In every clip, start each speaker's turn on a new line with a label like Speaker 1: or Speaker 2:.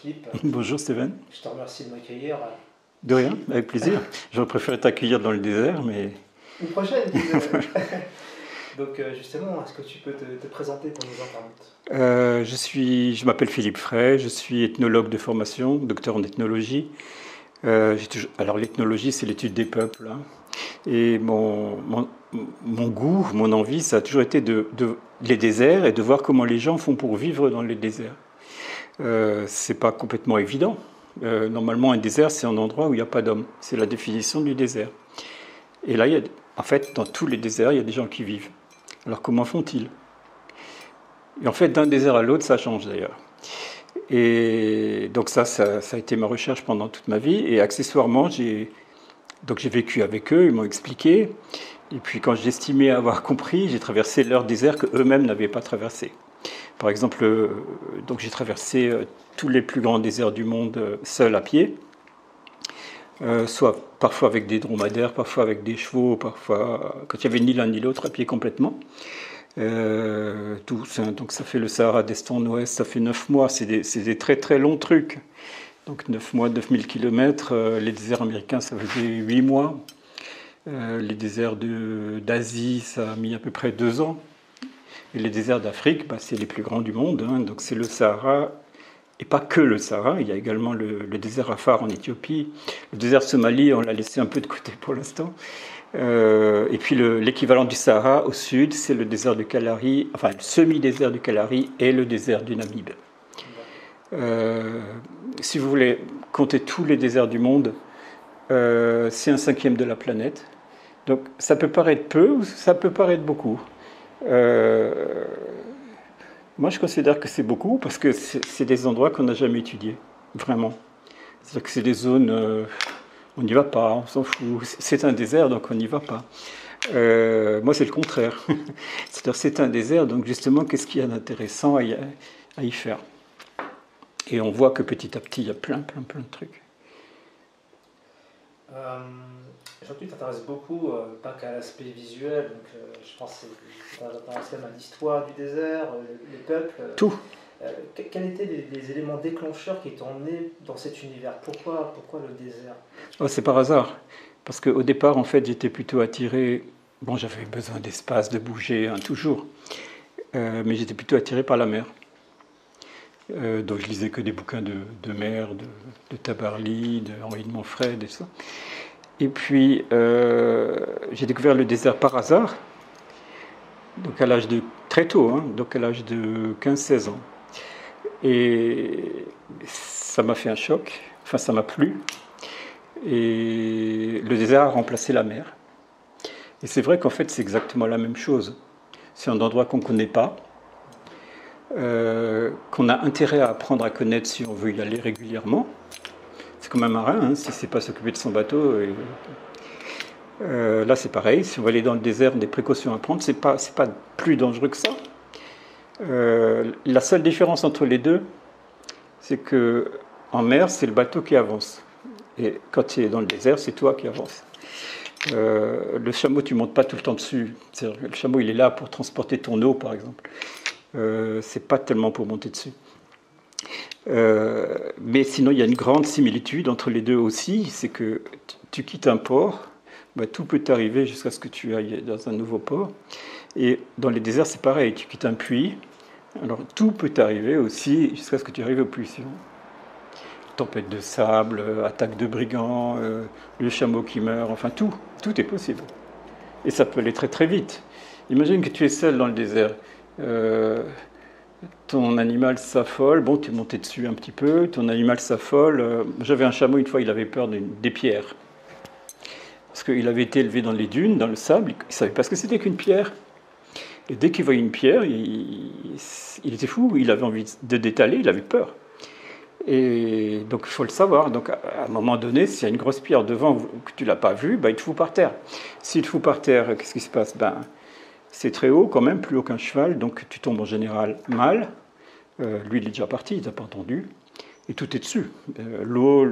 Speaker 1: Philippe.
Speaker 2: Bonjour Stéphane.
Speaker 1: Je te remercie de m'accueillir.
Speaker 2: De rien, avec plaisir. J'aurais préféré t'accueillir dans le désert, mais...
Speaker 1: Une prochaine. Donc justement, est-ce que tu peux te présenter pour nos internautes?
Speaker 2: Je m'appelle Philippe Fray, je suis ethnologue de formation, docteur en ethnologie. Alors l'ethnologie, c'est l'étude des peuples. Hein. Et mon goût, mon envie, ça a toujours été les déserts et de voir comment les gens font pour vivre dans les déserts. C'est pas complètement évident. Normalement, un désert, c'est un endroit où il n'y a pas d'hommes. C'est la définition du désert. Et là, en fait, dans tous les déserts, il y a des gens qui vivent. Alors comment font-ils? Et en fait, d'un désert à l'autre, ça change d'ailleurs. Et donc ça a été ma recherche pendant toute ma vie. Et accessoirement, j'ai vécu avec eux, ils m'ont expliqué. Et puis quand j'estimais avoir compris, j'ai traversé leur désert qu'eux-mêmes n'avaient pas traversé. Par exemple, donc j'ai traversé tous les plus grands déserts du monde seul à pied, soit parfois avec des dromadaires, parfois avec des chevaux, parfois quand il n'y avait ni l'un ni l'autre, à pied complètement. Donc ça fait le Sahara d'est en ouest, ça fait 9 mois, c'est des très très longs trucs. Donc 9 mois, 9000 km, les déserts américains ça faisait 8 mois, les déserts d'Asie ça a mis à peu près 2 ans. Et les déserts d'Afrique, c'est les plus grands du monde, hein, donc c'est le Sahara, et pas que le Sahara, il y a également le désert Afar en Éthiopie, le désert Somalie, on l'a laissé un peu de côté pour l'instant, et puis l'équivalent du Sahara au sud, c'est le désert du Kalahari, enfin le semi-désert du Kalahari et le désert du Namib. Si vous voulez compter tous les déserts du monde, c'est 1/5 de la planète, donc ça peut paraître peu ou ça peut paraître beaucoup. Moi, je considère que c'est beaucoup parce que c'est des endroits qu'on n'a jamais étudiés, vraiment. C'est-à-dire que c'est des zones, on n'y va pas, on s'en fout. C'est un désert, donc on n'y va pas. Moi, c'est le contraire. C'est-à-dire c'est un désert, donc justement, qu'est-ce qu'il y a d'intéressant à y faire? Et on voit que petit à petit, il y a plein de trucs.
Speaker 1: Aujourd'hui, tu t'intéresses beaucoup, pas qu'à l'aspect visuel, donc je pense que tu t'intéresses même à l'histoire du désert, les peuples.
Speaker 2: Tout.
Speaker 1: Quels étaient les éléments déclencheurs qui t'ont emmené dans cet univers? Pourquoi le désert?
Speaker 2: C'est par hasard. Parce qu'au départ, en fait, j'étais plutôt attiré... Bon, j'avais besoin d'espace, de bouger, hein, toujours. Mais j'étais plutôt attiré par la mer. Donc je lisais que des bouquins de mer, de Tabarly, de Henri de Montfred et ça. Et puis, j'ai découvert le désert par hasard, donc à l'âge de très tôt, hein, donc à l'âge de 15-16 ans. Et ça m'a fait un choc, enfin ça m'a plu. Et le désert a remplacé la mer. Et c'est vrai qu'en fait c'est exactement la même chose. C'est un endroit qu'on ne connaît pas, qu'on a intérêt à apprendre à connaître si on veut y aller régulièrement. C'est comme un marin, hein, si c'est pas s'occuper de son bateau. Là, c'est pareil. Si on va aller dans le désert, des précautions à prendre. C'est pas plus dangereux que ça. La seule différence entre les deux, c'est que en mer, c'est le bateau qui avance, et quand tu es dans le désert, c'est toi qui avances. Le chameau, tu montes pas tout le temps dessus. Le chameau, il est là pour transporter ton eau, par exemple. C'est pas tellement pour monter dessus. Mais sinon, il y a une grande similitude entre les deux aussi, c'est que tu quittes un port, tout peut t'arriver jusqu'à ce que tu ailles dans un nouveau port. Et dans les déserts, c'est pareil, tu quittes un puits, alors tout peut t'arriver aussi jusqu'à ce que tu arrives au puits suivant. Tempête de sable, attaque de brigands, le chameau qui meurt, enfin tout est possible. Et ça peut aller très très vite. Imagine que tu es seul dans le désert. Ton animal s'affole, bon, tu es monté dessus un petit peu, ton animal s'affole. J'avais un chameau, une fois, il avait peur des pierres. Parce qu'il avait été élevé dans les dunes, dans le sable, il ne savait pas ce que c'était qu'une pierre. Et dès qu'il voyait une pierre, il était fou, il avait envie de détaler, il avait peur. Et donc il faut le savoir. Donc à un moment donné, s'il y a une grosse pierre devant que tu ne l'as pas vue, il te fout par terre. S'il te fout par terre, qu'est-ce qui se passe? C'est très haut quand même, plus haut qu'un cheval, donc tu tombes en général mal. Lui, il est déjà parti, il t'a pas entendu. Et tout est dessus. L'eau,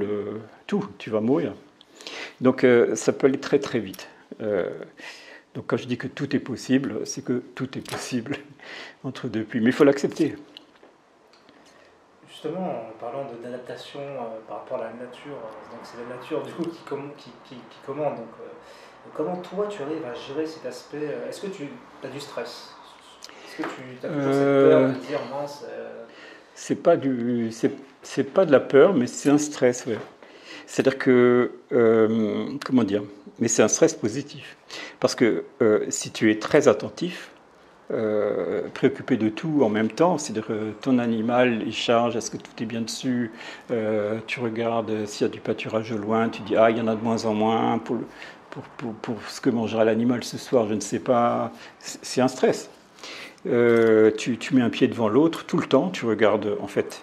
Speaker 2: tout, tu vas mourir. Donc ça peut aller très très vite. Donc quand je dis que tout est possible, c'est que tout est possible entre deux puits. Mais il faut l'accepter.
Speaker 1: justement, en parlant d'adaptation par rapport à la nature, donc c'est la nature du coup qui commande. Donc, comment toi tu arrives à gérer cet aspect Est-ce que tu as du stress? Est-ce que tu as toujours cette peur de dire mince
Speaker 2: c'est pas de la peur, mais c'est un stress, ouais. C'est-à-dire que, comment dire, mais c'est un stress positif. Parce que si tu es très attentif, préoccupé de tout en même temps, c'est-à-dire que ton animal il charge, est-ce que tout est bien dessus, tu regardes s'il y a du pâturage au loin, tu dis ah il y en a de moins en moins pour ce que mangera l'animal ce soir, je ne sais pas, c'est un stress. Tu mets un pied devant l'autre tout le temps, tu regardes en fait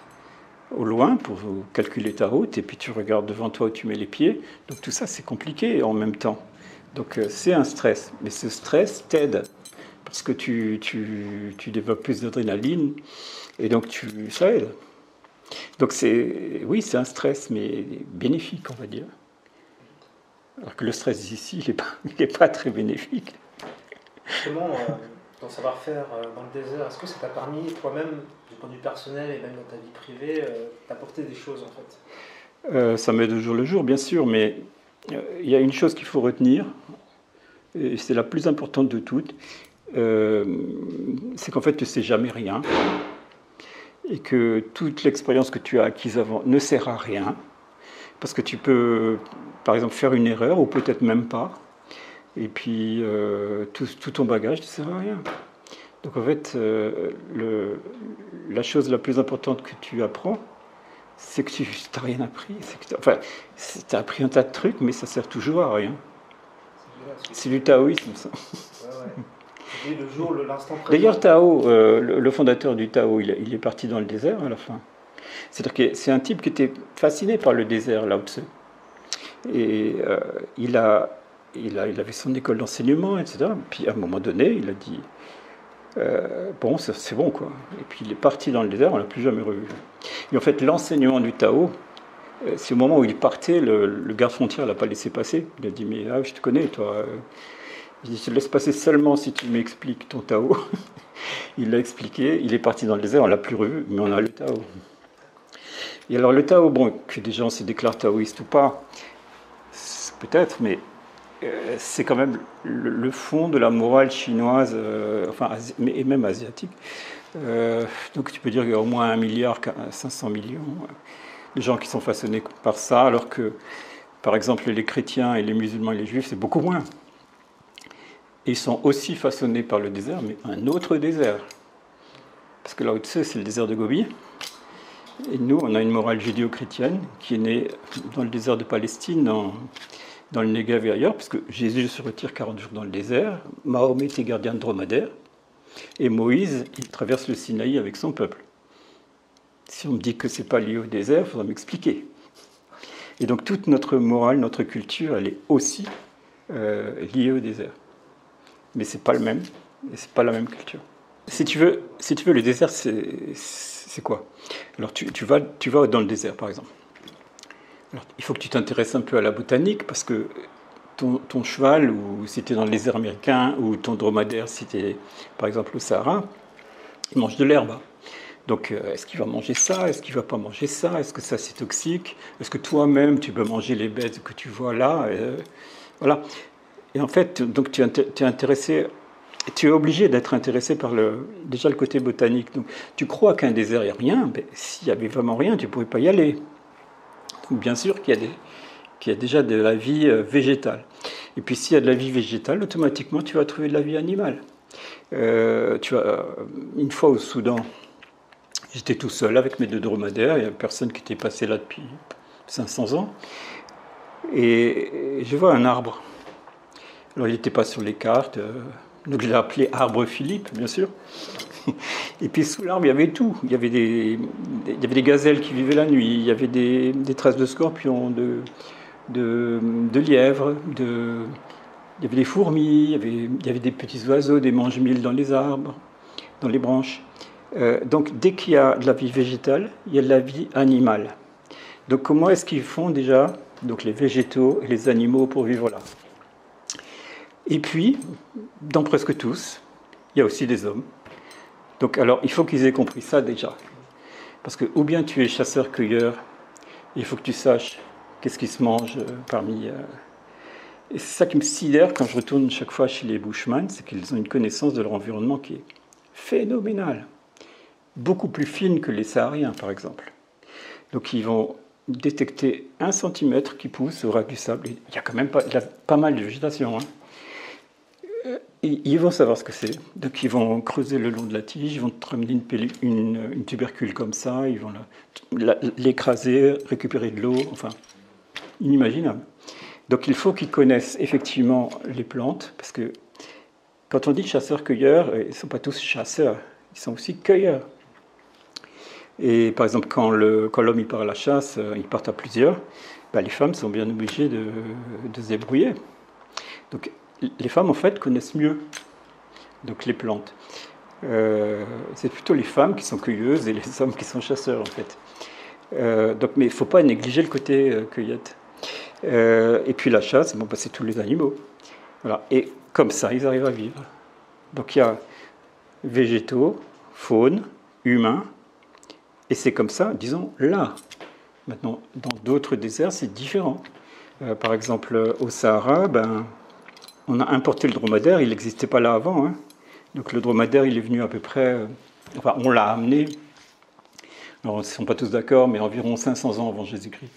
Speaker 2: au loin pour calculer ta route, et puis tu regardes devant toi où tu mets les pieds. Donc tout ça, c'est compliqué en même temps. Donc c'est un stress. Mais ce stress t'aide, parce que tu développes plus d'adrénaline, et donc ça aide. Donc oui, c'est un stress, mais bénéfique, on va dire. Alors que le stress ici, il n'est pas très bénéfique.
Speaker 1: Justement, ton savoir-faire dans le désert, est-ce que ça t'a permis toi-même, du point de vue personnel et même dans ta vie privée, d'apporter des choses en fait?
Speaker 2: Ça m'aide au jour le jour, bien sûr, mais il y a une chose qu'il faut retenir, et c'est la plus importante de toutes, c'est qu'en fait tu ne sais jamais rien, et que toute l'expérience que tu as acquise avant ne sert à rien, parce que tu peux, par exemple, faire une erreur, ou peut-être même pas, et puis tout ton bagage ne sert à rien. Donc en fait, la chose la plus importante que tu apprends, c'est que tu n'as rien appris. Tu as appris un tas de trucs, mais ça sert toujours à rien. C'est du taoïsme, ça.
Speaker 1: Ouais. Le jour, l'instant présent.
Speaker 2: D'ailleurs, Tao, le fondateur du Tao, il est parti dans le désert à la fin. C'est-à-dire que c'est un type qui était fasciné par le désert, Lao Tse. Et il avait son école d'enseignement, etc. Puis à un moment donné, il a dit bon, c'est bon, quoi. Et puis il est parti dans le désert, on ne l'a plus jamais revu. Et en fait, l'enseignement du Tao, c'est au moment où il partait, le garde-frontière ne l'a pas laissé passer. Il a dit mais je te connais, toi. Il dit je te laisse passer seulement si tu m'expliques ton Tao. Il l'a expliqué, il est parti dans le désert, on ne l'a plus revu, mais on a le Tao. Et alors le Tao, bon, que des gens se déclarent taoïstes ou pas, peut-être, mais c'est quand même le fond de la morale chinoise, et même asiatique. Donc tu peux dire qu'il y a au moins 1,5 milliard de gens qui sont façonnés par ça, alors que, par exemple, les chrétiens et les musulmans et les juifs, c'est beaucoup moins. Et ils sont aussi façonnés par le désert, mais un autre désert. Parce que Lao Tse, c'est le désert de Gobi. Et nous, on a une morale judéo-chrétienne qui est née dans le désert de Palestine, dans le Negev et ailleurs, parce que Jésus se retire 40 jours dans le désert, Mahomet était gardien de dromadaire, et Moïse, il traverse le Sinaï avec son peuple. Si on me dit que ce n'est pas lié au désert, il faudra m'expliquer. Et donc toute notre morale, notre culture, elle est aussi liée au désert. Mais ce n'est pas le même, et ce n'est pas la même culture. Si tu veux, le désert, c'est quoi? Alors tu vas dans le désert, par exemple. Alors, il faut que tu t'intéresses un peu à la botanique, parce que ton cheval, ou si tu es dans le désert américain, ou ton dromadaire, si tu es par exemple au Sahara, il mange de l'herbe. Donc est-ce qu'il va manger ça? Est-ce qu'il ne va pas manger ça? Est-ce que ça c'est toxique? Est-ce que toi-même tu peux manger les bêtes que tu vois là? Voilà. Et en fait, donc tu es intéressé, tu es obligé d'être intéressé par déjà le côté botanique. Donc tu crois qu'un désert, il n'y a rien, mais s'il n'y avait vraiment rien, tu ne pourrais pas y aller. Donc bien sûr qu'il y a déjà de la vie végétale. Et puis s'il y a de la vie végétale, automatiquement tu vas trouver de la vie animale. Une fois au Soudan, j'étais tout seul avec mes 2 dromadaires, il n'y a personne qui était passé là depuis 500 ans, et je vois un arbre. Alors il n'était pas sur les cartes, donc je l'ai appelé arbre Philippe, bien sûr. Et puis sous l'arbre, il y avait tout. Il y avait des gazelles qui vivaient la nuit, il y avait des traces de scorpions, de lièvres, il y avait des fourmis, il y avait des petits oiseaux, des mange-mille dans les arbres, dans les branches. Donc dès qu'il y a de la vie végétale, il y a de la vie animale. Donc comment est-ce qu'ils font déjà, donc les végétaux et les animaux, pour vivre là? Et puis, dans presque tous, il y a aussi des hommes. Donc alors il faut qu'ils aient compris ça déjà. Parce que ou bien tu es chasseur-cueilleur, il faut que tu saches qu'est-ce qui se mange parmi... Et c'est ça qui me sidère quand je retourne chaque fois chez les Bushman, c'est qu'ils ont une connaissance de leur environnement qui est phénoménale. Beaucoup plus fine que les Sahariens, par exemple. Donc ils vont détecter 1 centimètre qui pousse au ras du sable. Il y a quand même pas mal de végétation. Et ils vont savoir ce que c'est. Donc ils vont creuser le long de la tige, ils vont te ramener une tubercule comme ça, ils vont l'écraser, récupérer de l'eau, enfin, inimaginable. Donc il faut qu'ils connaissent effectivement les plantes, parce que quand on dit chasseurs-cueilleurs, ils ne sont pas tous chasseurs, ils sont aussi cueilleurs. Et par exemple, quand l'homme il part à la chasse, ils partent à plusieurs, les femmes sont bien obligées de se débrouiller. Donc les femmes, en fait, connaissent mieux donc, les plantes. C'est plutôt les femmes qui sont cueilleuses et les hommes qui sont chasseurs, en fait. Mais il ne faut pas négliger le côté cueillette. Et puis la chasse, c'est tous les animaux. Voilà. Et comme ça, ils arrivent à vivre. Donc il y a végétaux, faune, humains, et c'est comme ça, disons, là. Maintenant, dans d'autres déserts, c'est différent. Par exemple, au Sahara, on a importé le dromadaire, il n'existait pas là avant. Donc le dromadaire, il est venu à peu près... on l'a amené, alors ils ne sont pas tous d'accord, mais environ 500 ans avant Jésus-Christ.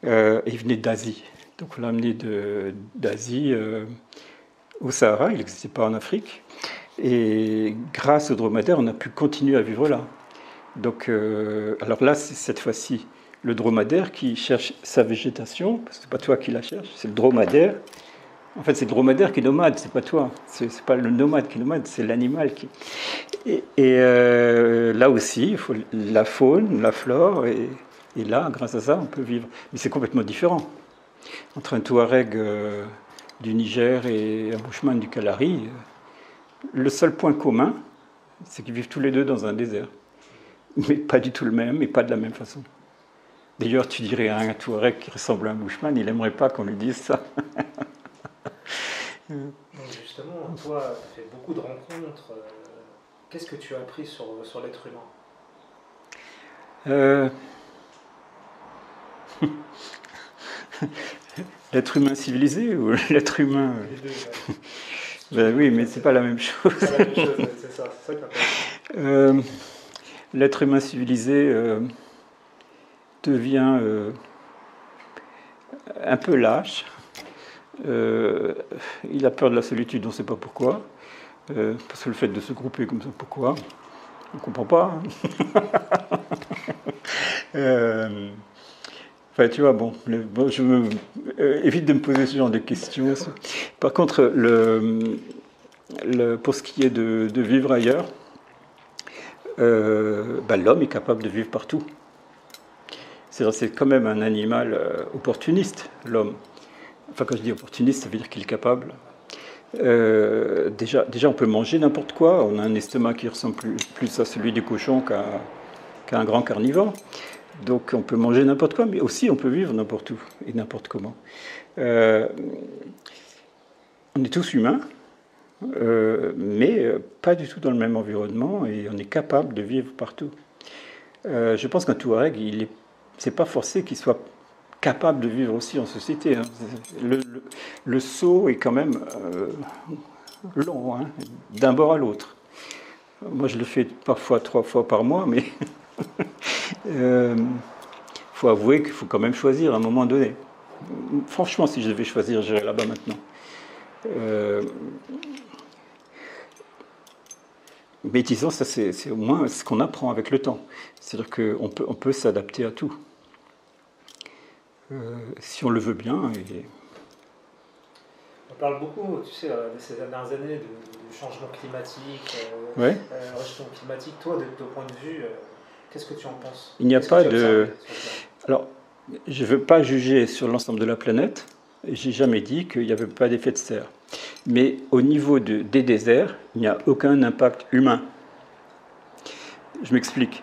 Speaker 2: Il venait d'Asie. Donc on l'a amené d'Asie au Sahara, il n'existait pas en Afrique. Et grâce au dromadaire, on a pu continuer à vivre là. Donc, alors là, c'est cette fois-ci le dromadaire qui cherche sa végétation, parce que ce n'est pas toi qui la cherche, c'est le dromadaire. En fait, c'est le dromadaire qui est nomade, c'est pas toi. C'est pas le nomade qui est nomade, c'est l'animal qui... Et là aussi, il faut la faune, la flore, et là, grâce à ça, on peut vivre. Mais c'est complètement différent. Entre un Touareg du Niger et un Bushman du Kalahari, le seul point commun, c'est qu'ils vivent tous les deux dans un désert. Mais pas du tout le même, et pas de la même façon. D'ailleurs, tu dirais à un Touareg qui ressemble à un Bushman, il n'aimerait pas qu'on lui dise ça.
Speaker 1: Donc justement, toi, tu as fait beaucoup de rencontres. Qu'est-ce que tu as appris sur l'être
Speaker 2: humain L'être humain civilisé ou l'être humain...
Speaker 1: Les deux,
Speaker 2: oui, mais c'est pas la même chose.
Speaker 1: C'est la même chose, c'est ça que t'as
Speaker 2: l'être humain civilisé devient un peu lâche. Il a peur de la solitude, on ne sait pas pourquoi. Parce que le fait de se grouper comme ça, pourquoi? On ne comprend pas. Tu vois, je évite de me poser ce genre de questions. Par contre, pour ce qui est de vivre ailleurs, l'homme est capable de vivre partout. C'est quand même un animal opportuniste, l'homme. Enfin, quand je dis opportuniste, ça veut dire qu'il est capable. Déjà, on peut manger n'importe quoi. On a un estomac qui ressemble plus à celui du cochon qu'à un grand carnivore. Donc on peut manger n'importe quoi, mais aussi on peut vivre n'importe où et n'importe comment. On est tous humains, mais pas du tout dans le même environnement, et on est capable de vivre partout. Je pense qu'un Touareg, c'est pas forcé qu'il soit capable de vivre aussi en société. Le saut est quand même long, d'un bord à l'autre. Moi, je le fais parfois 3 fois par mois, mais faut avouer qu'il faut quand même choisir à un moment donné. Franchement, si je devais choisir, j'irais là-bas maintenant. Mais disons, ça c'est au moins ce qu'on apprend avec le temps. C'est-à-dire qu'on peut s'adapter à tout. Si on le veut bien.
Speaker 1: On parle beaucoup, tu sais, ces dernières années du changement climatique, réchauffement climatique. Toi, de ton point de vue, qu'est-ce que tu en penses?
Speaker 2: Il n'y a pas de... Alors, je ne veux pas juger sur l'ensemble de la planète. J'ai jamais dit qu'il n'y avait pas d'effet de serre. Mais au niveau des déserts, il n'y a aucun impact humain. Je m'explique.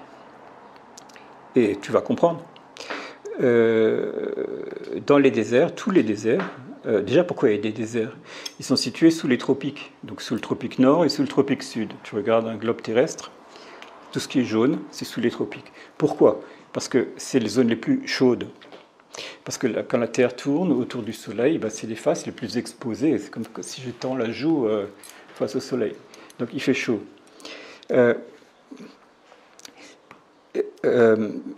Speaker 2: Et tu vas comprendre. Dans les déserts, tous les déserts, déjà pourquoi il y a des déserts? Ils sont situés sous les tropiques, donc sous le tropique nord et sous le tropique sud. Tu regardes un globe terrestre, Tout ce qui est jaune, c'est sous les tropiques. Pourquoi? Parce que c'est les zones les plus chaudes. Parce que quand la Terre tourne autour du Soleil, ben, c'est les faces les plus exposées. C'est comme si je tends la joue face au Soleil. Donc il fait chaud.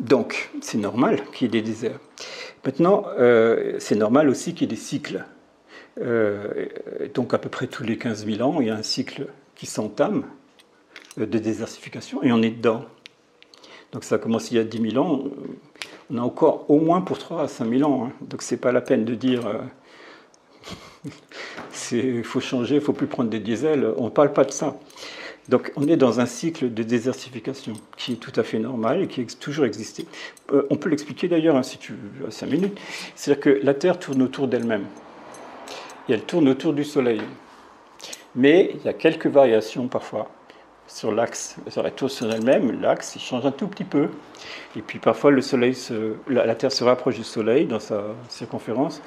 Speaker 2: Donc c'est normal qu'il y ait des déserts. Maintenant, c'est normal aussi qu'il y ait des cycles. Donc à peu près tous les 15 000 ans, il y a un cycle qui s'entame de désertification et on est dedans. Donc ça a commencé il y a 10 000 ans. On a encore au moins pour 3 à 5 000 ans. Hein. Donc c'est pas la peine de dire il faut changer, il ne faut plus prendre des diesels. On ne parle pas de ça. Donc on est dans un cycle de désertification qui est tout à fait normal et qui a toujours existé. On peut l'expliquer d'ailleurs, hein, si tu veux, à 5 minutes. C'est-à-dire que la Terre tourne autour d'elle-même. Et elle tourne autour du Soleil. Mais il y a quelques variations parfois sur l'axe. Elle tourne sur elle-même, l'axe il change un tout petit peu. Et puis parfois la Terre se rapproche du Soleil dans sa circonférence,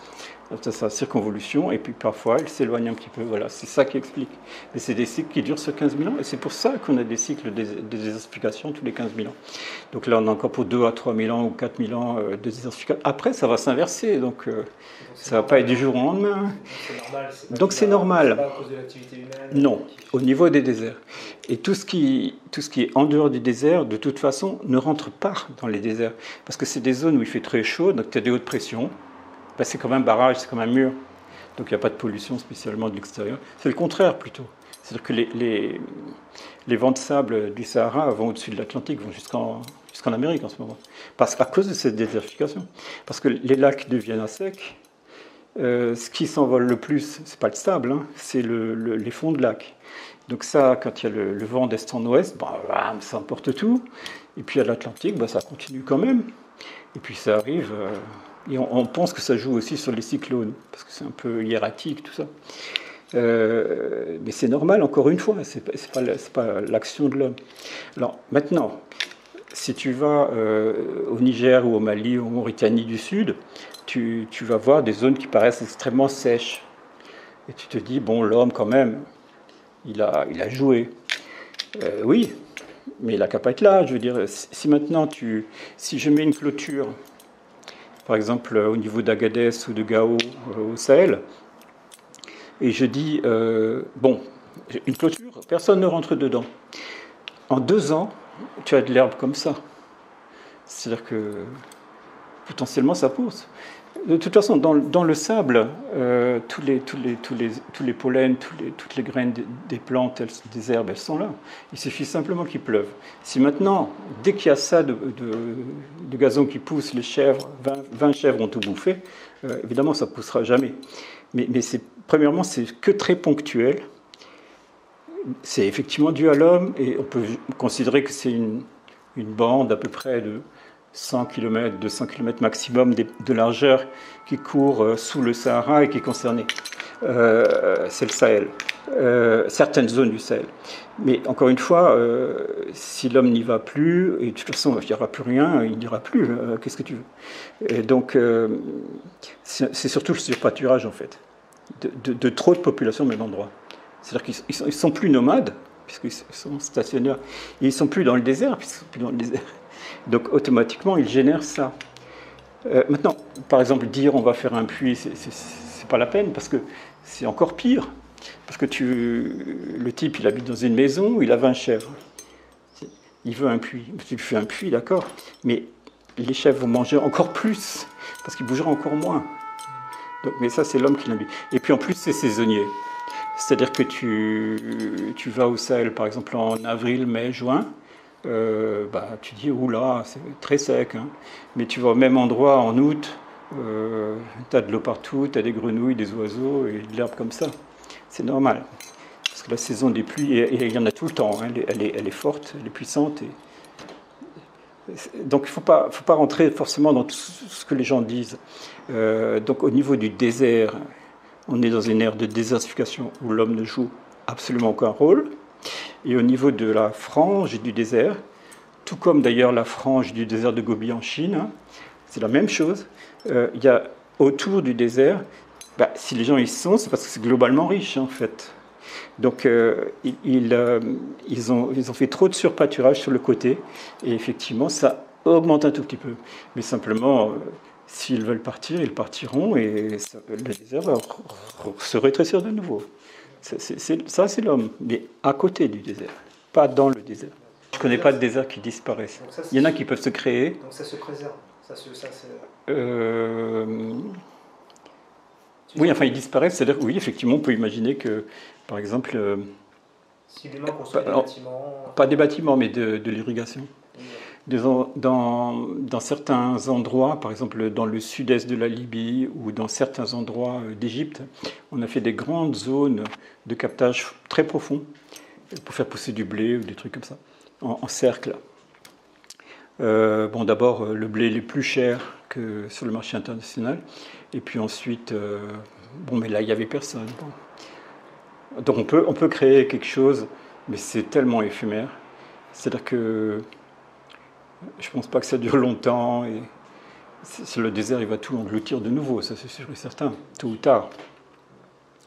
Speaker 2: dans sa circonvolution, et puis parfois elle s'éloigne un petit peu. Voilà, c'est ça qui explique. Mais c'est des cycles qui durent sur 15 000 ans, et c'est pour ça qu'on a des cycles de désertification tous les 15 000 ans. Donc là on a encore pour 2 à 3 000 ans ou 4 000 ans de désertification. Après ça va ça ne va pas être du jour au lendemain. Donc c'est normal.
Speaker 1: C'est pas à cause de l'activité humaine.
Speaker 2: Non, au niveau des déserts. Et tout ce qui est en dehors du désert, de toute façon, ne rentre pas dans les déserts. Parce que c'est des zones où il fait très chaud, donc tu as des hautes pressions. Ben, c'est comme un barrage, c'est comme un mur. Donc il n'y a pas de pollution spécialement de l'extérieur. C'est le contraire plutôt. C'est-à-dire que les vents de sable du Sahara vont au-dessus de l'Atlantique, vont jusqu'en Amérique en ce moment. À cause de cette désertification. Parce que les lacs deviennent à sec. Ce qui s'envole le plus, c'est pas le sable, hein, c'est les fonds de lac. Donc ça, quand il y a le vent d'est en ouest, ça emporte tout. Et puis à l'Atlantique, ça continue quand même. Et puis ça arrive, et on pense que ça joue aussi sur les cyclones, parce que c'est un peu hiératique tout ça. Mais c'est normal, encore une fois, c'est pas l'action de l'homme. Alors maintenant, si tu vas au Niger ou au Mali ou en Mauritanie du Sud, tu vas voir des zones qui paraissent extrêmement sèches. Et tu te dis, bon, l'homme, quand même, il a joué. Oui, mais il n'a qu'à pas être là. Je veux dire, si maintenant, si je mets une clôture, par exemple, au niveau d'Agadez ou de Gao, au Sahel, et je dis, bon, une clôture, personne ne rentre dedans. En 2 ans, tu as de l'herbe comme ça. C'est-à-dire que potentiellement ça pousse. De toute façon, dans le sable, tous les pollens, toutes les graines des plantes, des herbes, elles sont là. Il suffit simplement qu'il pleuve. Si maintenant, dès qu'il y a ça de gazon qui pousse, les chèvres, 20 chèvres ont tout bouffé, évidemment ça ne poussera jamais. Mais premièrement, c'est que très ponctuel. C'est effectivement dû à l'homme, et on peut considérer que c'est une bande à peu près de 100 km, 200 km maximum de largeur qui court sous le Sahara et qui est concernée. C'est le Sahel. Certaines zones du Sahel. Mais encore une fois, si l'homme n'y va plus, et de toute façon il n'y aura plus rien, il n'ira plus, qu'est-ce que tu veux? Et donc c'est surtout le surpâturage en fait, de trop de population au même endroit. C'est-à-dire qu'ils ne sont plus nomades, puisqu'ils sont stationnaires, et ils ne sont plus dans le désert, puisqu'ils sont plus dans le désert. Donc automatiquement, ils génèrent ça. Maintenant, par exemple, dire on va faire un puits, c'est pas la peine, parce que c'est encore pire. Parce que le type, il habite dans une maison, il a 20 chèvres. Il veut un puits. Tu fais un puits, d'accord, mais les chèvres vont manger encore plus, parce qu'ils bougeront encore moins. Donc, mais ça, c'est l'homme qui l'invite. Et puis en plus, c'est saisonnier. C'est-à-dire que tu vas au Sahel, par exemple, en avril, mai, juin, tu dis, oula, c'est très sec. Hein. Mais tu vas au même endroit en août, tu as de l'eau partout, tu as des grenouilles, des oiseaux et de l'herbe comme ça. C'est normal. Parce que la saison des pluies, et il y en a tout le temps, hein, elle est forte, elle est puissante. Donc il ne faut pas rentrer forcément dans tout ce que les gens disent. Donc au niveau du désert, on est dans une ère de désertification où l'homme ne joue absolument aucun rôle. Et au niveau de la frange du désert, tout comme d'ailleurs la frange du désert de Gobi en Chine, hein, c'est la même chose. Il y a autour du désert, si les gens y sont, c'est parce que c'est globalement riche en fait. Donc ils ont fait trop de surpâturage sur le côté, et effectivement ça augmente un tout petit peu. Mais simplement, s'ils veulent partir, ils partiront, et le désert va se rétrécir de nouveau. Ça, c'est l'homme, mais à côté du désert, pas dans le désert. Je ne connais pas de désert qui disparaissent.
Speaker 1: Ça,
Speaker 2: il y en a qui peuvent se créer.
Speaker 1: Donc ça se préserve.
Speaker 2: Oui, enfin, ils disparaissent. C'est-à-dire, oui, effectivement, on peut imaginer que, par exemple,
Speaker 1: si l'humain construit des bâtiments,
Speaker 2: pas des bâtiments, mais de l'irrigation. Dans certains endroits, par exemple dans le sud-est de la Libye ou dans certains endroits d'Égypte, on a fait des grandes zones de captage très profonds pour faire pousser du blé ou des trucs comme ça, en cercle. Bon, d'abord, le blé est plus cher que sur le marché international, et puis ensuite, bon, mais là, il n'y avait personne. Bon. Donc on peut créer quelque chose, mais c'est tellement éphémère. C'est-à-dire que je ne pense pas que ça dure longtemps, et le désert, il va tout engloutir de nouveau, ça c'est sûr et certain, tôt ou tard.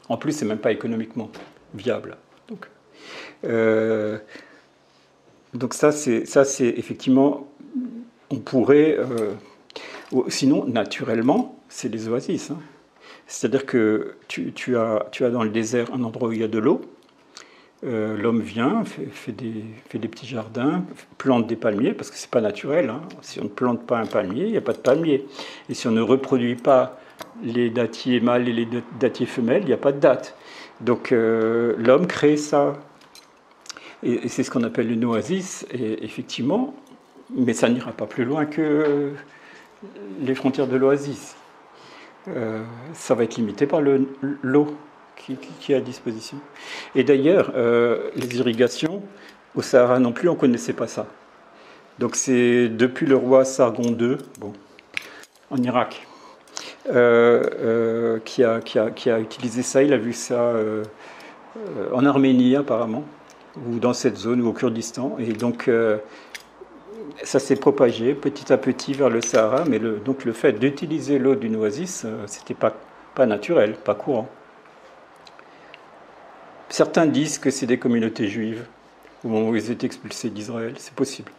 Speaker 2: En plus, c'est même pas économiquement viable. Donc ça, c'est effectivement, on pourrait, sinon, naturellement, c'est les oasis. Hein. C'est-à-dire que tu as dans le désert un endroit où il y a de l'eau. L'homme vient, fait des petits jardins, plante des palmiers, parce que c'est pas naturel. Hein. Si on ne plante pas un palmier, il n'y a pas de palmier. Et si on ne reproduit pas les dattiers mâles et les dattiers femelles, il n'y a pas de datte. Donc l'homme crée ça. Et c'est ce qu'on appelle une oasis, et effectivement, mais ça n'ira pas plus loin que les frontières de l'oasis. Ça va être limité par l'eau qui est à disposition. Et d'ailleurs, les irrigations, au Sahara non plus, on ne connaissait pas ça. Donc c'est depuis le roi Sargon II, bon, en Irak, qui a utilisé ça. Il a vu ça en Arménie apparemment, ou dans cette zone, ou au Kurdistan. Et donc ça s'est propagé petit à petit vers le Sahara, mais donc le fait d'utiliser l'eau d'une oasis, c'était pas naturel, pas courant. Certains disent que c'est des communautés juives au moment où ils étaient expulsés d'Israël. C'est possible.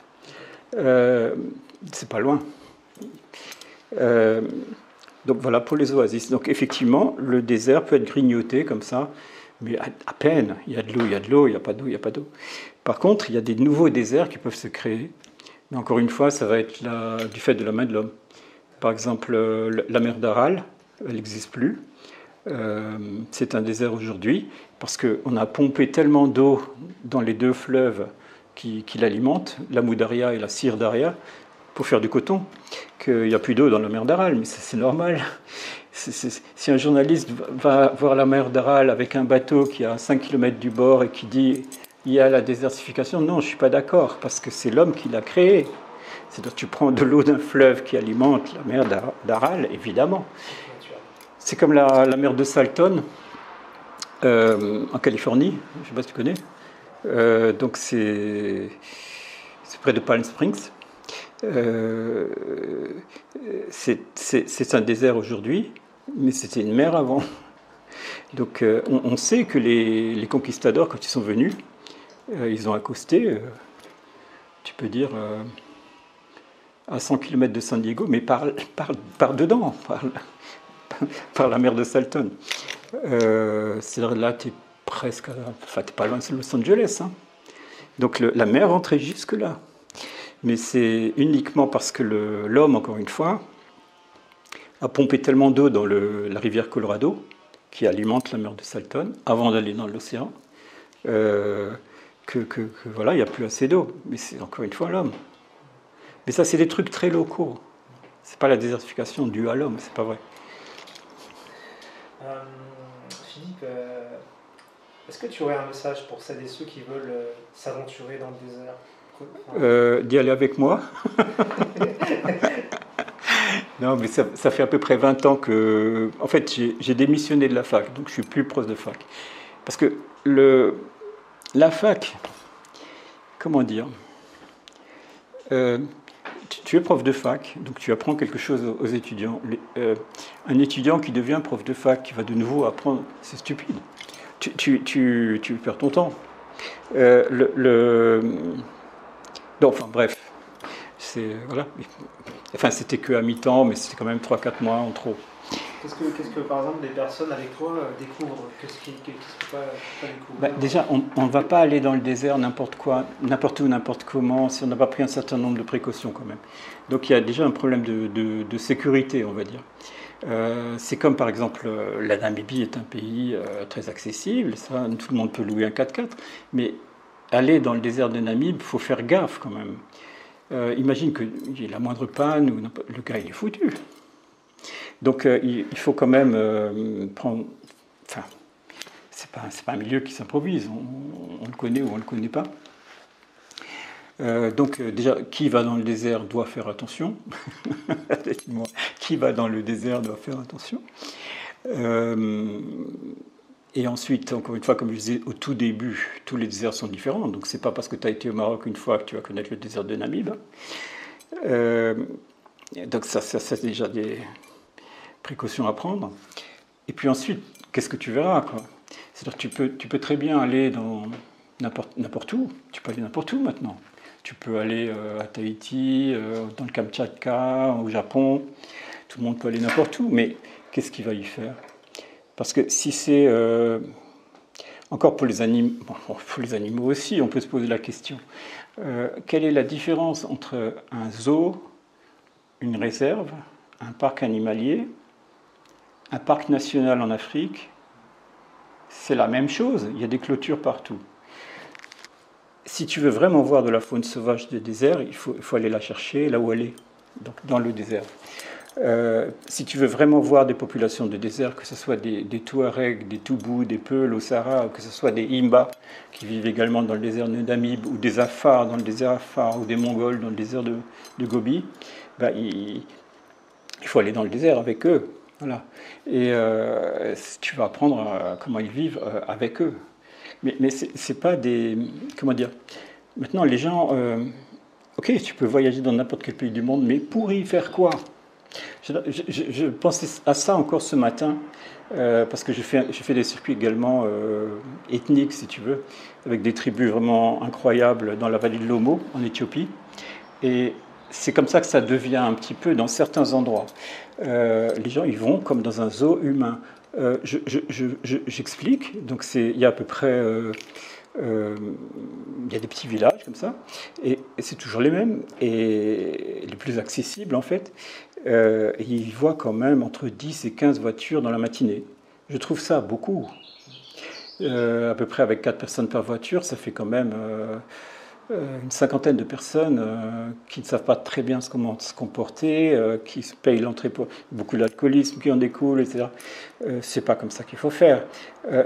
Speaker 2: C'est pas loin. Donc voilà pour les oasis. Donc effectivement, le désert peut être grignoté comme ça, mais à peine. Il y a de l'eau, il y a de l'eau, il n'y a pas d'eau, il n'y a pas d'eau. Par contre, il y a des nouveaux déserts qui peuvent se créer. Mais encore une fois, ça va être du fait de la main de l'homme. Par exemple, la mer d'Aral, elle n'existe plus. C'est un désert aujourd'hui parce qu'on a pompé tellement d'eau dans les deux fleuves qui l'alimentent, la Moudaria et la Sir Daria, pour faire du coton, qu'il n'y a plus d'eau dans la mer d'Aral. Mais c'est normal. Si un journaliste va voir la mer d'Aral avec un bateau qui est à 5 km du bord et qui dit il y a la désertification, non, je ne suis pas d'accord, parce que c'est l'homme qui l'a créé. C'est-à-dire que tu prends de l'eau d'un fleuve qui alimente la mer d'Aral, évidemment. C'est comme la mer de Salton, en Californie, je ne sais pas si tu connais. Donc c'est près de Palm Springs. C'est un désert aujourd'hui, mais c'était une mer avant. Donc on sait que les conquistadors, quand ils sont venus, ils ont accosté, tu peux dire, à 100 km de San Diego, mais par dedans, par la mer de Salton. C'est-à-dire là, tu es presque, enfin, tu n'es pas loin de Los Angeles. Hein. Donc la mer rentrait jusque-là. Mais c'est uniquement parce que l'homme, encore une fois, a pompé tellement d'eau dans la rivière Colorado, qui alimente la mer de Salton, avant d'aller dans l'océan, que voilà, il n'y a plus assez d'eau. Mais c'est encore une fois l'homme. Mais ça, c'est des trucs très locaux. C'est pas la désertification due à l'homme, c'est pas vrai.
Speaker 1: Philippe, est-ce que tu aurais un message pour celles et ceux qui veulent s'aventurer dans le désert?
Speaker 2: D'y aller avec moi. Non, mais ça fait à peu près 20 ans que... En fait, j'ai démissionné de la fac, donc je suis plus prof de fac. Parce que la fac, comment dire, tu es prof de fac, donc tu apprends quelque chose aux étudiants. Un étudiant qui devient prof de fac, qui va de nouveau apprendre, c'est stupide. tu perds ton temps. Donc, enfin bref, voilà. Enfin, c'était que à mi-temps, mais c'était quand même 3-4 mois en trop.
Speaker 1: Qu'est-ce que, par exemple, des personnes avec toi découvrent? Qu'est-ce qu'il ne faut pas découvrir?
Speaker 2: Déjà, on ne va pas aller dans le désert n'importe où, n'importe comment, si on n'a pas pris un certain nombre de précautions quand même. Donc il y a déjà un problème de sécurité, on va dire. C'est comme par exemple, la Namibie est un pays très accessible, ça, tout le monde peut louer un 4x4, mais aller dans le désert de Namib, il faut faire gaffe quand même. Imagine qu'il y ait la moindre panne, ou le gars il est foutu. Donc il faut quand même prendre... Enfin, c'est pas un milieu qui s'improvise, on le connaît ou on ne le connaît pas. Donc déjà, qui va dans le désert doit faire attention. Qui va dans le désert doit faire attention. Et ensuite, encore une fois, comme je disais au tout début, tous les déserts sont différents. Donc c'est pas parce que tu as été au Maroc une fois que tu vas connaître le désert de Namib. Donc ça c'est déjà des précautions à prendre. Et puis ensuite, qu'est-ce que tu verras, quoi? C'est-à-dire que tu peux très bien aller dans n'importe où. Tu peux aller n'importe où maintenant. Tu peux aller à Tahiti, dans le Kamtchatka, au Japon. Tout le monde peut aller n'importe où. Mais qu'est-ce qu'il va y faire? Parce que si c'est... encore pour les animaux aussi, on peut se poser la question. Quelle est la différence entre un zoo, une réserve, un parc animalier, un parc national en Afrique? C'est la même chose, il y a des clôtures partout. Si tu veux vraiment voir de la faune sauvage des déserts, il faut aller la chercher là où elle est, donc dans le désert. Si tu veux vraiment voir des populations de désert, que ce soit des Touaregs, des Toubous, des Peuls au Sahara, ou que ce soit des Himba qui vivent également dans le désert de Namib, ou des Afars dans le désert Afar, ou des Mongols dans le désert de Gobi, ben, il faut aller dans le désert avec eux. Voilà. Et tu vas apprendre comment ils vivent avec eux. Mais c'est pas des... Comment dire? Maintenant, les gens... ok, tu peux voyager dans n'importe quel pays du monde, mais pour y faire quoi? Je pensais à ça encore ce matin, parce que je fais des circuits également ethniques, si tu veux, avec des tribus vraiment incroyables dans la vallée de l'Omo, en Éthiopie. Et c'est comme ça que ça devient un petit peu dans certains endroits. Les gens, ils vont comme dans un zoo humain. J'explique. Donc, il y a à peu près... il y a des petits villages comme ça, et c'est toujours les mêmes, et les plus accessibles en fait. Ils voient quand même entre 10 et 15 voitures dans la matinée. Je trouve ça beaucoup. À peu près avec 4 personnes par voiture, ça fait quand même une cinquantaine de personnes qui ne savent pas très bien comment se comporter, qui se payent l'entrée pour beaucoup d'alcoolisme qui en découle, etc. C'est pas comme ça qu'il faut faire.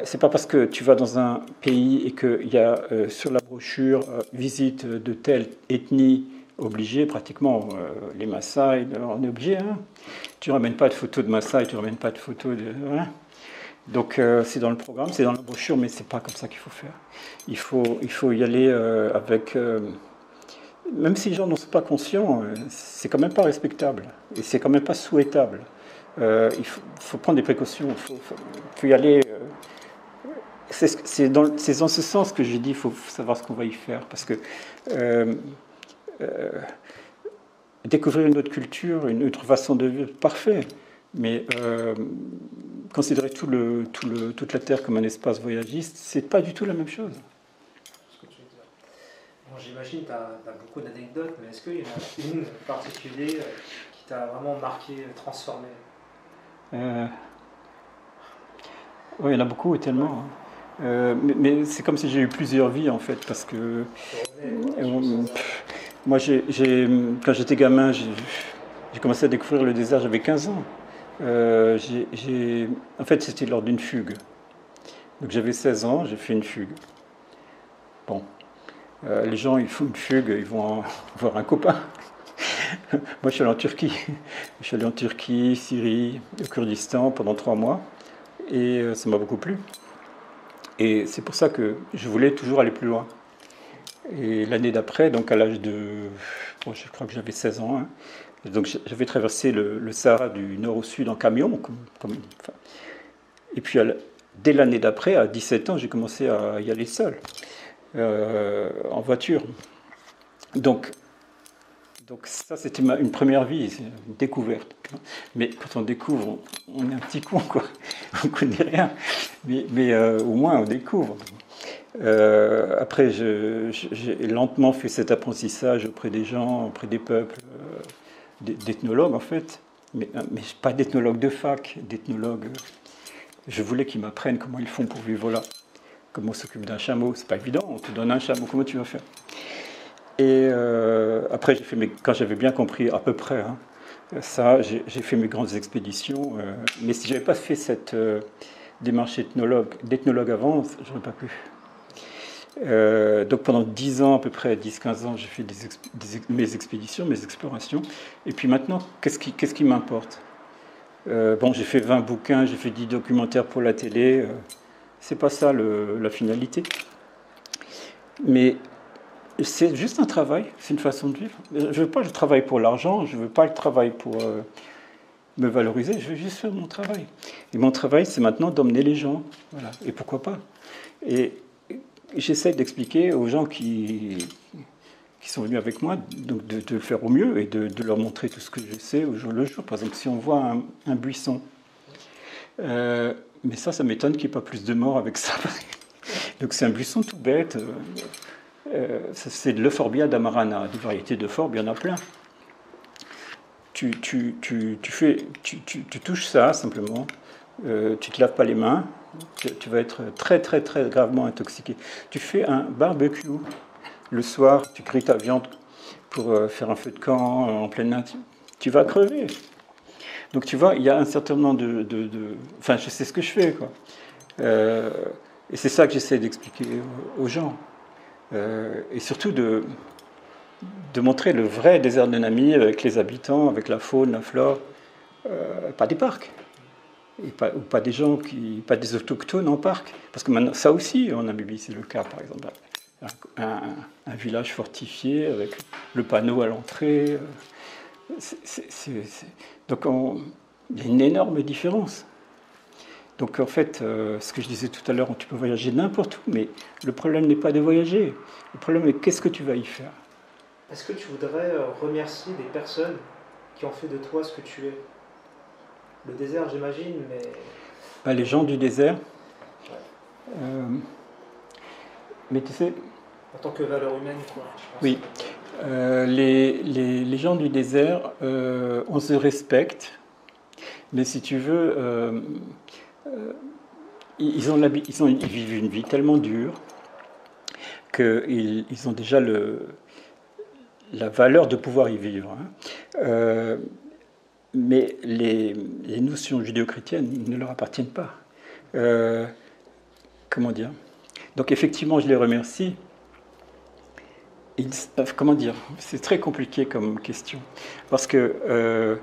Speaker 2: C'est pas parce que tu vas dans un pays et qu'il y a sur la brochure visite de telle ethnie obligée, pratiquement les Maasai, on est obligé. Hein. Tu ramènes pas de photos de Maasai, tu ramènes pas de photos de... Hein. Donc c'est dans le programme, c'est dans la brochure, mais c'est pas comme ça qu'il faut faire. Il faut y aller avec... même si les gens n'en sont pas conscients, c'est quand même pas respectable. Et c'est quand même pas souhaitable. Il faut prendre des précautions, faut y aller... c'est dans ce sens que j'ai dit qu'il faut savoir ce qu'on va y faire. Parce que découvrir une autre culture, une autre façon de vivre, parfait. Mais considérer toute la Terre comme un espace voyagiste, c'est pas du tout la même chose.
Speaker 1: Bon, j'imagine que tu as beaucoup d'anecdotes, mais est-ce qu'il y en a une en particulier qui t'a vraiment marqué, transformé?
Speaker 2: Oui, il y en a beaucoup, tellement. Mais c'est comme si j'ai eu plusieurs vies, en fait, parce que... moi, quand j'étais gamin, j'ai commencé à découvrir le désert, j'avais 15 ans. En fait, c'était lors d'une fugue. Donc j'avais 16 ans, j'ai fait une fugue. Bon, les gens, ils font une fugue, ils vont voir un copain. Moi, je suis allé en Turquie. Je suis allé en Turquie, Syrie, au Kurdistan pendant 3 mois. Et ça m'a beaucoup plu. Et c'est pour ça que je voulais toujours aller plus loin. Et l'année d'après, donc à l'âge de... Bon, je crois que j'avais 16 ans, hein, donc j'avais traversé le Sahara du nord au sud en camion. Et puis dès l'année d'après, à 17 ans, j'ai commencé à y aller seul, en voiture. Donc ça, c'était une première vie, c'est une découverte. Mais quand on découvre, on est un petit con, quoi. On ne connaît rien. Mais au moins, on découvre. Après, j'ai lentement fait cet apprentissage auprès des gens, auprès des peuples, d'ethnologues, en fait. Mais pas d'ethnologues de fac, d'ethnologues. Je voulais qu'ils m'apprennent comment ils font pour vivre là. Comment on s'occupe d'un chameau. C'est pas évident, on te donne un chameau, comment tu vas faire? Et après, quand j'avais bien compris à peu près ça, j'ai fait mes grandes expéditions. Mais si je n'avais pas fait cette démarche d'ethnologue avant, je n'aurais pas pu. Donc pendant 10 ans, à peu près 10-15 ans, j'ai fait mes expéditions, mes explorations. Et puis maintenant, qu'est-ce qui m'importe? Bon, j'ai fait 20 bouquins, j'ai fait 10 documentaires pour la télé. C'est pas ça la finalité. Mais c'est juste un travail, c'est une façon de vivre. Je ne veux pas le travail pour l'argent, je ne veux pas le travail pour me valoriser, je veux juste faire mon travail. Et mon travail, c'est maintenant d'emmener les gens. Voilà. Et pourquoi pas? Et j'essaie d'expliquer aux gens qui sont venus avec moi donc de le faire au mieux et de leur montrer tout ce que je sais au jour le jour. Par exemple, si on voit un buisson, mais ça m'étonne qu'il n'y ait pas plus de morts avec ça. Donc c'est un buisson tout bête. C'est de l'Euphorbia d'amarana. Des variétés d'euphorbes, il y en a plein. Tu touches ça simplement, tu ne te laves pas les mains, tu vas être très très très gravement intoxiqué. Tu fais un barbecue le soir, tu grilles ta viande pour faire un feu de camp en pleine nature, tu vas crever. Donc tu vois, il y a un certain nombre Enfin, je sais ce que je fais, quoi. Et c'est ça que j'essaie d'expliquer aux gens. Et surtout de montrer le vrai désert de Namib avec les habitants, avec la faune, la flore, pas des parcs, ou pas des gens pas des autochtones en parc, parce que maintenant, ça aussi en Namibie c'est le cas, par exemple, un village fortifié avec le panneau à l'entrée, donc il y a une énorme différence. Donc en fait, ce que je disais tout à l'heure, tu peux voyager n'importe où, mais le problème n'est pas de voyager. Le problème est qu'est-ce que tu vas y faire.
Speaker 1: Est-ce que tu voudrais remercier des personnes qui ont fait de toi ce que tu es? Le désert, j'imagine, mais...
Speaker 2: Les gens du désert.
Speaker 1: Ouais.
Speaker 2: Mais tu sais...
Speaker 1: En tant que valeur humaine, quoi.
Speaker 2: Oui. Les gens du désert, on se respecte, mais si tu veux... ils vivent une vie tellement dure qu'ils ont déjà la valeur de pouvoir y vivre. Mais les notions judéo-chrétiennes ne leur appartiennent pas. Comment dire? Donc effectivement, je les remercie. Comment dire? C'est très compliqué comme question. Parce que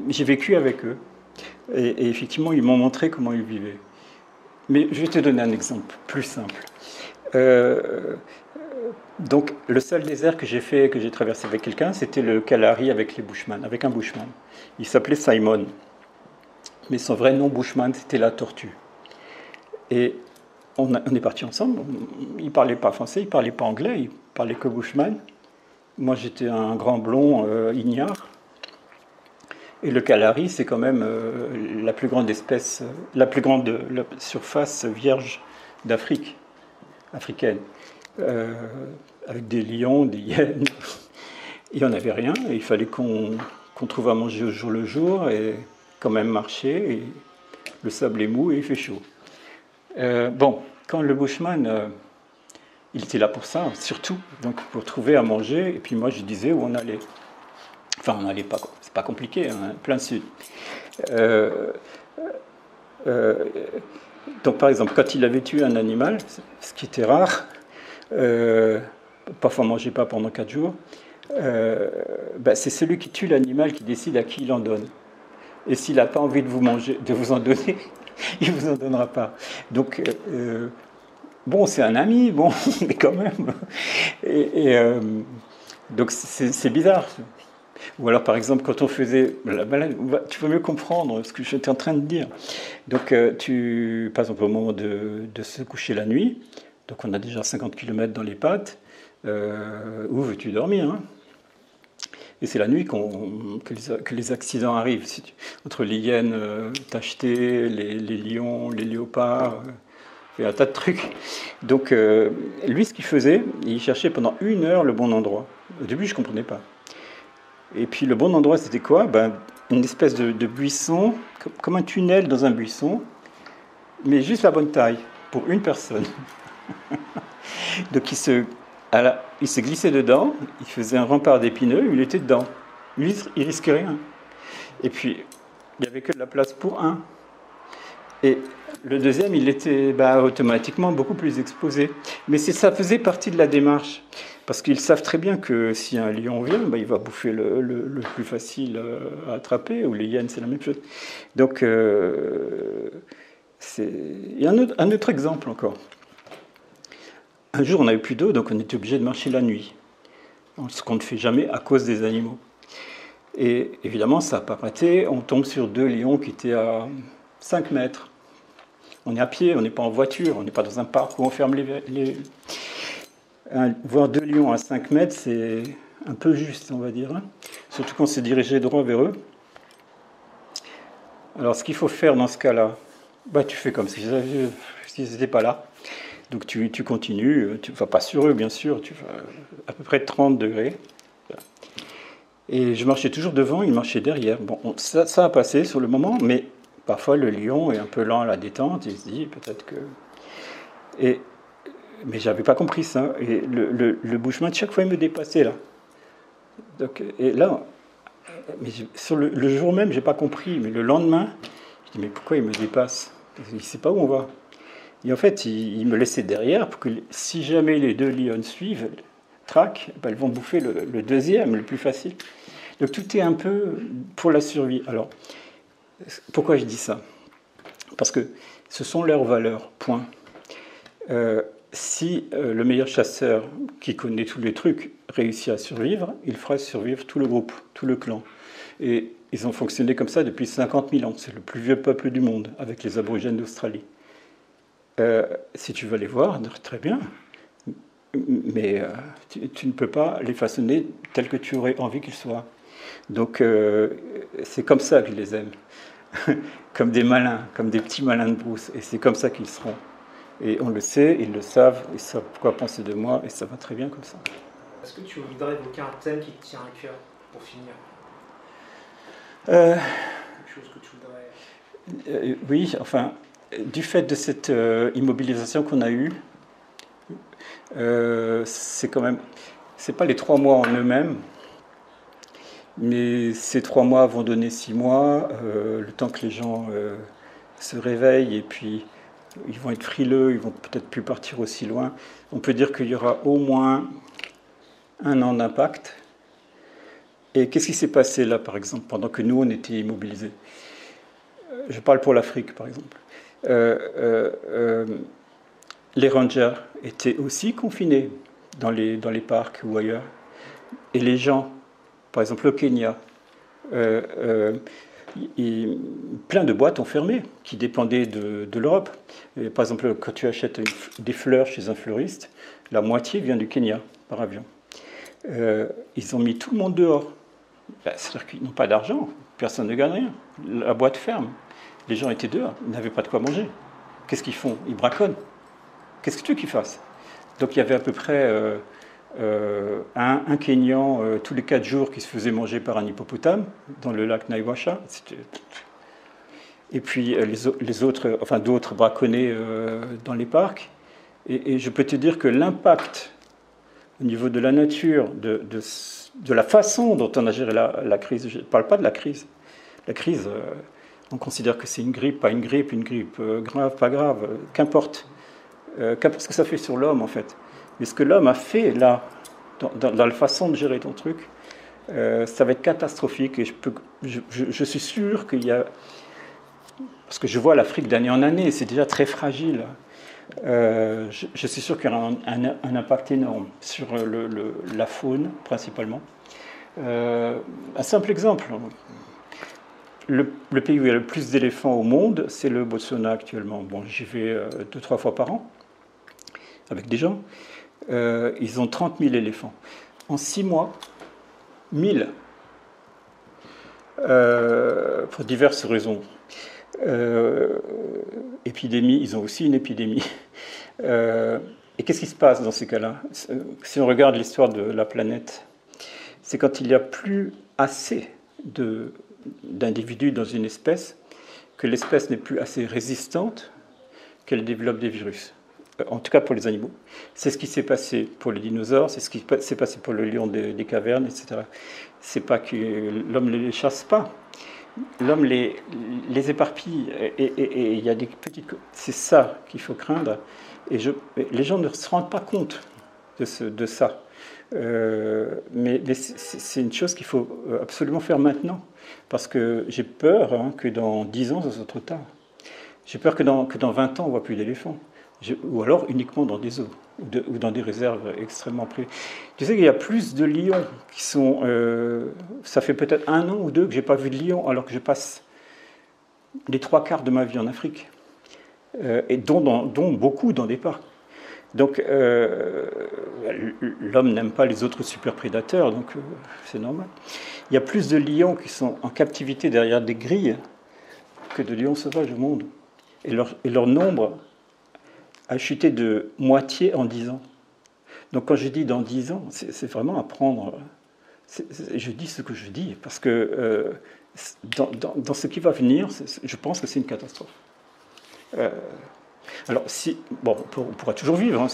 Speaker 2: j'ai vécu avec eux. Et effectivement, ils m'ont montré comment ils vivaient. Mais je vais te donner un exemple plus simple. Donc, le seul désert que j'ai traversé avec quelqu'un, c'était le Kalahari avec un bushman. Il s'appelait Simon. Mais son vrai nom, bushman, c'était la tortue. Et on est partis ensemble. Il ne parlait pas français, il ne parlait pas anglais, il parlait que bushman. Moi, j'étais un grand blond ignare. Et le Kalahari, c'est quand même la plus grande espèce, la plus grande surface vierge d'Afrique, africaine. Avec des lions, des hyènes. Il n'y en avait rien. Et il fallait qu'on trouve à manger au jour le jour et quand même marcher. Et le sable est mou et il fait chaud. Bon, quand le bushman, il était là pour ça, surtout, donc pour trouver à manger. Et puis moi, je disais où on allait. Enfin, on n'allait pas, c'est pas compliqué, hein, plein sud. Donc, par exemple, quand il avait tué un animal, ce qui était rare, parfois on ne mangeait pas pendant 4 jours, c'est celui qui tue l'animal qui décide à qui il en donne. Et s'il n'a pas envie de vous en donner, il ne vous en donnera pas. Donc, bon, c'est un ami, bon, mais quand même. Donc, c'est bizarre. Ou alors, par exemple, quand on faisait... tu vas mieux comprendre ce que j'étais en train de dire. Donc, par exemple, au moment de se coucher la nuit, donc on a déjà 50 km dans les pattes, où veux-tu dormir, hein? Et c'est la nuit que les accidents arrivent. Entre les hyènes tachetées, les lions, les léopards, il y a un tas de trucs. Donc, lui, ce qu'il faisait, il cherchait pendant 1 heure le bon endroit. Au début, je ne comprenais pas. Et puis, le bon endroit, c'était quoi? Une espèce de buisson, comme un tunnel dans un buisson, mais juste la bonne taille, pour une personne. Donc, il se glissait dedans, il faisait un rempart d'épineux, il était dedans. Lui, il risquait rien. Et puis, il n'y avait que de la place pour un. Et le deuxième, il était automatiquement beaucoup plus exposé. Mais ça faisait partie de la démarche. Parce qu'ils savent très bien que si un lion vient, il va bouffer le plus facile à attraper, ou les hyènes, c'est la même chose. Donc, il y a un autre exemple encore. Un jour, on n'avait plus d'eau, donc on était obligé de marcher la nuit. Ce qu'on ne fait jamais à cause des animaux. Et évidemment, ça n'a pas raté. On tombe sur 2 lions qui étaient à 5 mètres. On est à pied, on n'est pas en voiture, on n'est pas dans un parc où on ferme voir 2 lions à 5 mètres, c'est un peu juste, on va dire. Hein. Surtout quand on s'est dirigé droit vers eux. Alors, ce qu'il faut faire dans ce cas-là, tu fais comme s'ils n'étaient pas là. Donc tu continues, tu ne vas pas sur eux bien sûr, tu vas à peu près 30 degrés. Et je marchais toujours devant, il marchait derrière. Bon, ça a passé sur le moment, mais parfois le lion est un peu lent à la détente, il se dit peut-être que... Mais j'avais pas compris ça. Et le bushman, chaque fois, il me dépassait là. Donc, et là, sur le jour même, j'ai pas compris, mais le lendemain, je dis mais pourquoi il me dépasse? Il ne sait pas où on va. Et en fait, il me laissait derrière pour que si jamais les 2 lions suivent, traquent, elles vont bouffer le deuxième, le plus facile. Donc tout est un peu pour la survie. Alors, pourquoi je dis ça? Parce que ce sont leurs valeurs, point. Si le meilleur chasseur qui connaît tous les trucs réussit à survivre, il fera survivre tout le groupe, tout le clan. Et ils ont fonctionné comme ça depuis 50 000 ans. C'est le plus vieux peuple du monde, avec les aborigènes d'Australie. Si tu veux les voir, très bien, mais tu ne peux pas les façonner tels que tu aurais envie qu'ils soient. Donc c'est comme ça que je les aime, comme des malins, comme des petits malins de brousse, et c'est comme ça qu'ils seront. Et on le sait, ils le savent, ils savent quoi penser de moi, et ça va très bien comme ça.
Speaker 1: Est-ce que tu voudrais évoquer un thème qui te tient à cœur pour finir?
Speaker 2: Quelque
Speaker 1: chose que tu voudrais...
Speaker 2: oui, enfin... Du fait de cette immobilisation qu'on a eue, c'est pas les 3 mois en eux-mêmes, mais ces 3 mois vont donner 6 mois, le temps que les gens se réveillent et puis ils vont être frileux, ils vont peut-être plus partir aussi loin. On peut dire qu'il y aura au moins 1 an d'impact. Et qu'est-ce qui s'est passé là, par exemple, pendant que nous, on était immobilisés? Je parle pour l'Afrique, par exemple. Les rangers étaient aussi confinés dans les parcs ou ailleurs. Et les gens, par exemple au Kenya, plein de boîtes ont fermé qui dépendaient de l'Europe. Et par exemple, quand tu achètes des fleurs chez un fleuriste, la moitié vient du Kenya par avion. Ils ont mis tout le monde dehors. C'est-à-dire qu'ils n'ont pas d'argent, personne ne gagne rien. La boîte ferme. Les gens étaient dehors, ils n'avaient pas de quoi manger. Qu'est-ce qu'ils font? Ils braconnent. Qu'est-ce que tu veux qu'ils fassent? Donc il y avait à peu près un Kenyan tous les 4 jours qui se faisait manger par un hippopotame dans le lac Naivasha. Et puis les autres, enfin d'autres braconnaient dans les parcs. Et je peux te dire que l'impact au niveau de la nature, de la façon dont on a géré la crise, je ne parle pas de la crise. La crise... on considère que c'est une grippe grave, pas grave, qu'importe. Qu'importe ce que ça fait sur l'homme, en fait. Mais ce que l'homme a fait, là, dans la façon de gérer ton truc, ça va être catastrophique. Et je suis sûr qu'il y a... Parce que je vois l'Afrique d'année en année, c'est déjà très fragile. Je suis sûr qu'il y aura un impact énorme sur la faune, principalement. Un simple exemple. Le pays où il y a le plus d'éléphants au monde, c'est le Botswana actuellement. Bon, j'y vais 2-3 fois par an avec des gens. Ils ont 30 000 éléphants. En 6 mois, 1000. Pour diverses raisons. Épidémie, ils ont aussi une épidémie. Et qu'est-ce qui se passe dans ces cas-là? Si on regarde l'histoire de la planète, c'est quand il n'y a plus assez d'individus dans une espèce, que l'espèce n'est plus assez résistante, qu'elle développe des virus. En tout cas pour les animaux. C'est ce qui s'est passé pour les dinosaures, c'est ce qui s'est passé pour le lion des cavernes, etc. C'est pas que l'homme ne les chasse pas. L'homme les éparpille. Et il y a des petites... C'est ça qu'il faut craindre. Et les gens ne se rendent pas compte de ça. Mais c'est une chose qu'il faut absolument faire maintenant. Parce que j'ai peur que dans 10 ans, ça soit trop tard. J'ai peur que dans 20 ans, on ne voit plus d'éléphants. Ou alors uniquement dans des zoos, ou dans des réserves extrêmement privées. Tu sais qu'il y a plus de lions qui sont... ça fait peut-être 1 an ou 2 que je n'ai pas vu de lions, alors que je passe les 3/4 de ma vie en Afrique. Et dont beaucoup dans des parcs. Donc l'homme n'aime pas les autres superprédateurs, donc c'est normal. Il y a plus de lions qui sont en captivité derrière des grilles que de lions sauvages au monde. Et leur nombre a chuté de moitié en 10 ans. Donc quand je dis dans 10 ans, c'est vraiment à prendre... je dis ce que je dis, parce que dans ce qui va venir, je pense que c'est une catastrophe. Alors, bon, on pourra toujours vivre, hein,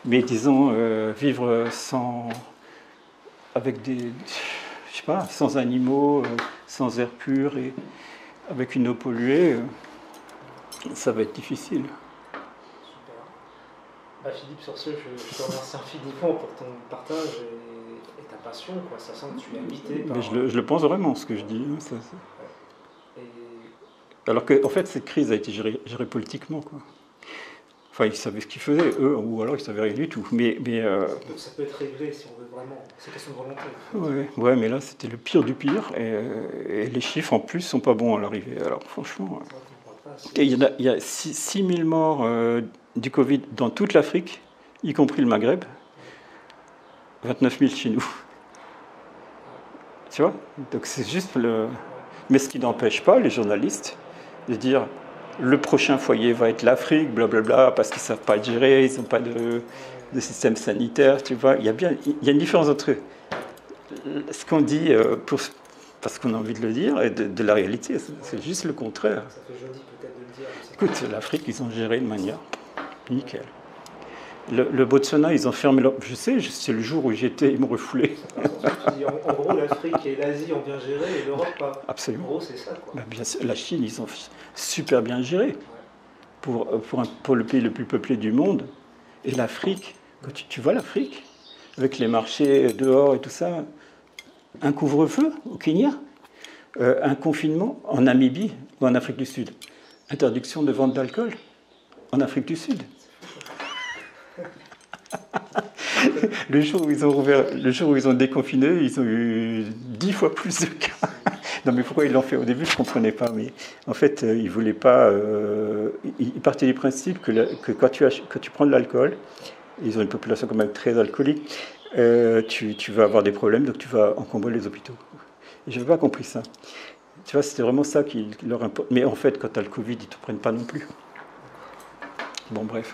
Speaker 2: mais disons, vivre avec je sais pas, sans animaux, sans air pur et avec une eau polluée, ça va être difficile.
Speaker 1: Philippe, sur ce, je te remercie infiniment pour ton partage et ta passion. Quoi. Ça sent que tu es habité par...
Speaker 2: Mais je le pense vraiment, ce que je dis. Hein, Alors qu'en fait, cette crise a été gérée politiquement. Quoi. Enfin, ils savaient ce qu'ils faisaient, eux, ou alors ils ne savaient rien du tout. Mais
Speaker 1: ça peut être réglé si on veut vraiment. C'est question de volonté.
Speaker 2: Ouais, mais là, c'était le pire du pire. Et les chiffres, en plus, ne sont pas bons à l'arrivée. Alors, franchement... Il y a 6 000 morts du Covid dans toute l'Afrique, y compris le Maghreb. 29 000 chez nous. Tu vois? Donc c'est juste le... Mais ce qui n'empêche pas les journalistes de dire le prochain foyer va être l'Afrique, blablabla, parce qu'ils ne savent pas gérer, ils n'ont pas de système sanitaire, tu vois. Il y a une différence entre ce qu'on dit parce qu'on a envie de le dire et de la réalité. C'est juste le contraire.
Speaker 1: Ça fait joli peut-être de le dire.
Speaker 2: Écoute, l'Afrique, ils ont géré de manière nickel. Le Botswana, ils ont fermé leur... Je sais, c'est le jour où j'y étais, ils m'ont refoulé.
Speaker 1: En gros, l'Afrique et l'Asie ont bien géré et l'Europe pas.
Speaker 2: Absolument.
Speaker 1: En gros, c'est ça. Quoi.
Speaker 2: Bien sûr, la Chine, ils ont super bien géré. Pour le pays le plus peuplé du monde. Et l'Afrique, quand tu vois l'Afrique, avec les marchés dehors et tout ça, un couvre-feu au Kenya, un confinement en Namibie ou en Afrique du Sud, interdiction de vente d'alcool en Afrique du Sud. Le jour où ils ont déconfiné, ils ont eu 10 fois plus de cas. Non, mais pourquoi ils l'ont fait au début, je ne comprenais pas. Mais en fait, ils ne voulaient pas. Ils partaient du principe que quand tu prends de l'alcool, ils ont une population quand même très alcoolique, tu vas avoir des problèmes, donc tu vas encombrer les hôpitaux. Et je n'avais pas compris ça. Tu vois, c'était vraiment ça qui leur importe. Mais en fait, quand tu as le Covid, ils ne te prennent pas non plus. Bon, bref.